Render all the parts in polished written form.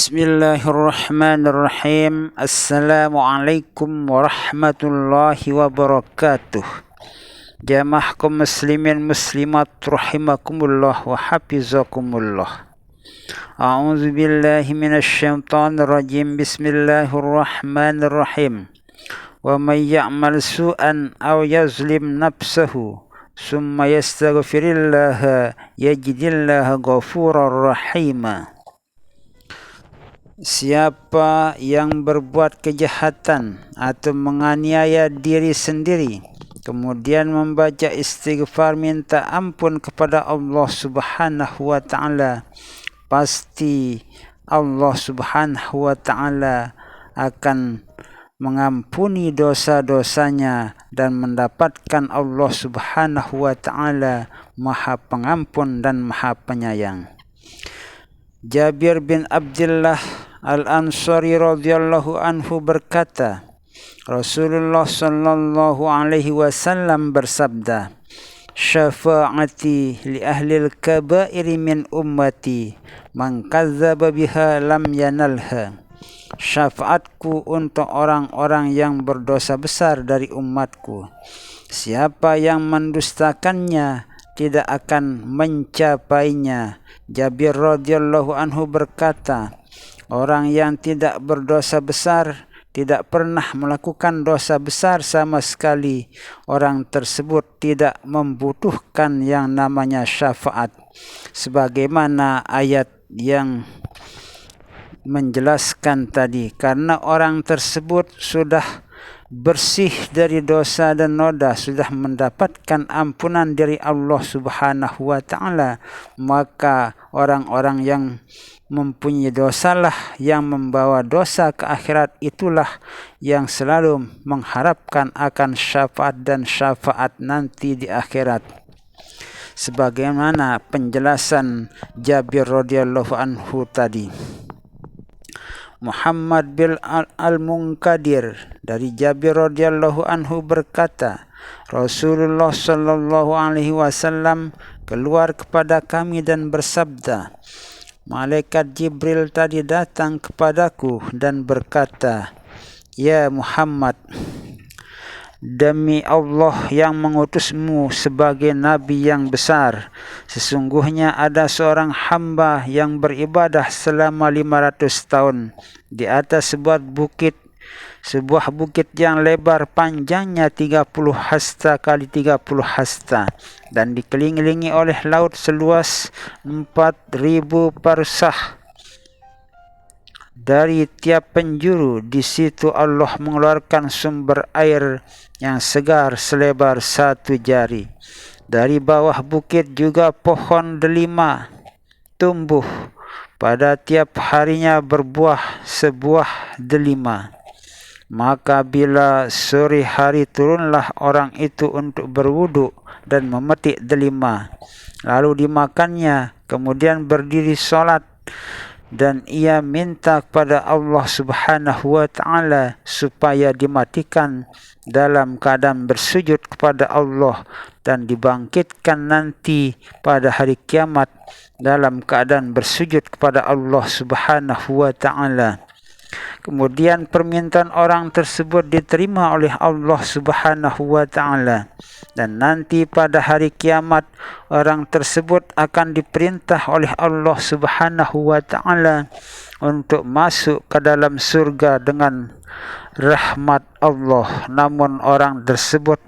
Bismillahirrahmanirrahim. Assalamualaikum warahmatullahi wabarakatuh. Jamaah kaum muslimin muslimat rahimakumullah wa hafizakumullah. A'udzu billahi minasyaitonir rajim. Bismillahirrahmanirrahim. Wa may ya'mal su'an aw yazlim nafsahu summa yastaghfirillaha yajidillaha ghafurar rahima. Siapa yang berbuat kejahatan atau menganiaya diri sendiri, kemudian membaca istighfar minta ampun kepada Allah Subhanahu wa ta'ala, pasti Allah Subhanahu wa ta'ala akan mengampuni dosa-dosanya dan mendapatkan Allah Subhanahu wa ta'ala Maha Pengampun dan Maha Penyayang. Jabir bin Abdullah Al-Ansari radhiyallahu anhu berkata, Rasulullah sallallahu alaihi wasallam bersabda, "Syafa'ati li ahli al-kaba'iri min ummati, man kadzdzaba biha lam yanalha." Syafaatku untuk orang-orang yang berdosa besar dari umatku. Siapa yang mendustakannya tidak akan mencapainya. Jabir radhiyallahu anhu berkata, orang yang tidak berdosa besar tidak pernah melakukan dosa besar sama sekali. Orang tersebut tidak membutuhkan yang namanya syafaat. Sebagaimana ayat yang menjelaskan tadi, karena orang tersebut sudah bersih dari dosa dan noda, sudah mendapatkan ampunan dari Allah Subhanahu wa ta'ala, maka orang-orang yang mempunyai dosalah yang membawa dosa ke akhirat, itulah yang selalu mengharapkan akan syafaat dan syafaat nanti di akhirat. Sebagaimana penjelasan Jabir radhiyallahu anhu tadi. Muhammad bin Al-Munkadir dari Jabir radhiyallahu anhu berkata, Rasulullah sallallahu alaihi wasallam keluar kepada kami dan bersabda, malaikat Jibril tadi datang kepadaku dan berkata, "Ya Muhammad, demi Allah yang mengutusmu sebagai nabi yang besar, sesungguhnya ada seorang hamba yang beribadah selama 500 tahun di atas sebuah bukit yang lebar panjangnya 30 hasta kali 30 hasta dan dikelilingi oleh laut seluas 4.000 parsah. Dari tiap penjuru di situ Allah mengeluarkan sumber air yang segar selebar 1 jari. Dari bawah bukit juga pohon delima tumbuh, pada tiap harinya berbuah sebuah delima. Maka bila sore hari turunlah orang itu untuk berwudu dan memetik delima, lalu dimakannya, kemudian berdiri solat, dan ia minta kepada Allah Subhanahu wa ta'ala supaya dimatikan dalam keadaan bersujud kepada Allah dan dibangkitkan nanti pada hari kiamat dalam keadaan bersujud kepada Allah Subhanahu wa ta'ala. Kemudian permintaan orang tersebut diterima oleh Allah Subhanahu wa ta'ala, dan nanti pada hari kiamat orang tersebut akan diperintah oleh Allah Subhanahu wa ta'ala untuk masuk ke dalam surga dengan rahmat Allah. Namun orang tersebut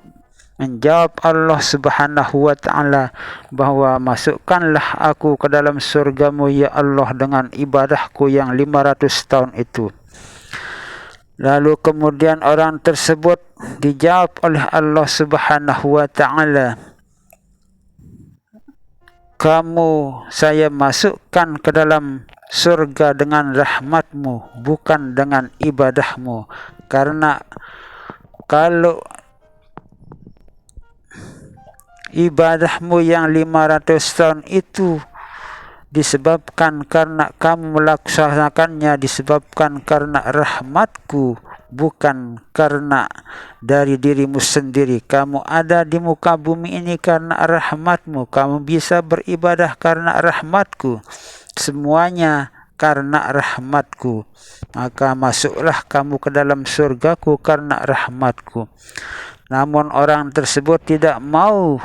menjawab Allah Subhanahu wa ta'ala bahwa masukkanlah aku ke dalam surgamu ya Allah dengan ibadahku yang 500 tahun itu. Lalu kemudian orang tersebut dijawab oleh Allah Subhanahu wa ta'ala, saya masukkan ke dalam surga dengan rahmatmu, bukan dengan ibadahmu. Karena kalau ibadahmu yang 500 tahun itu disebabkan karena kamu melaksanakannya, disebabkan karena rahmatku, bukan karena dari dirimu sendiri. Kamu ada di muka bumi ini karena rahmatmu, kamu bisa beribadah karena rahmatku. Semuanya karena rahmatku, maka masuklah kamu ke dalam surgaku karena rahmatku. Namun orang tersebut tidak mau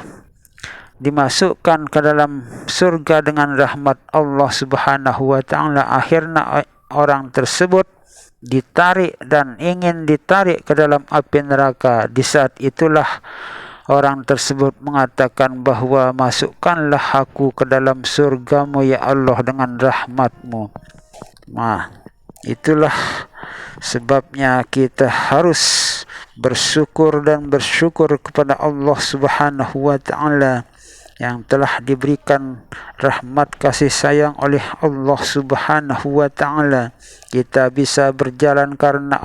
dimasukkan ke dalam surga dengan rahmat Allah Subhanahu wa taala. Akhirnya orang tersebut ditarik dan ingin ditarik ke dalam api neraka. Di saat itulah orang tersebut mengatakan bahwa masukkanlah aku ke dalam surgamu ya Allah dengan rahmatmu. Nah, itulah sebabnya kita harus bersyukur dan bersyukur kepada Allah Subhanahu wa taala yang telah diberikan rahmat kasih sayang oleh Allah Subhanahu wa taala. Kita bisa berjalan karena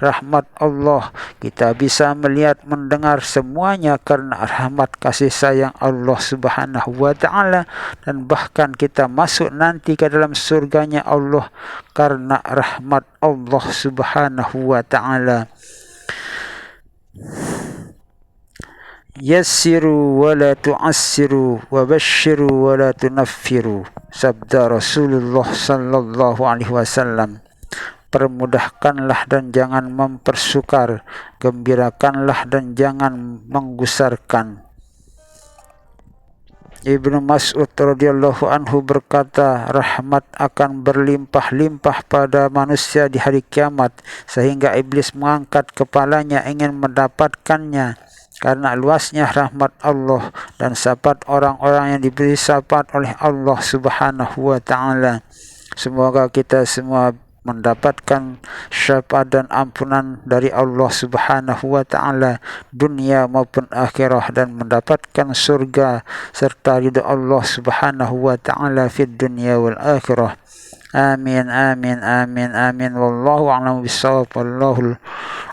rahmat Allah, kita bisa melihat mendengar semuanya karena rahmat kasih sayang Allah Subhanahu wa taala, dan bahkan kita masuk nanti ke dalam surganya Allah karena rahmat Allah Subhanahu wa taala. Yassiru wa la tu'assiru wa basyiru wa la tunaffiru, sabda Rasulullah sallallahu alaihi wasallam. Permudahkanlah dan jangan mempersukar, gembirakanlah dan jangan menggusarkan. Ibnu Mas'ud radhiyallahu anhu berkata, rahmat akan berlimpah-limpah pada manusia di hari kiamat sehingga iblis mengangkat kepalanya ingin mendapatkannya. Karena luasnya rahmat Allah dan syafaat orang-orang yang diberi syafaat oleh Allah Subhanahu wa taala. Semoga kita semua mendapatkan syafaat dan ampunan dari Allah Subhanahu wa taala dunia maupun akhirah, dan mendapatkan surga serta ridha Allah Subhanahu wa taala fid dunya wal akhirah. Amin amin amin amin. Wallahu a'lam bishawab. Wallahu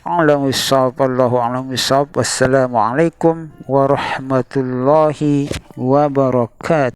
a'lam bishawab. Wallahu a'lam bishawab. Wassalamualaikum warahmatullahi wabarakatuh.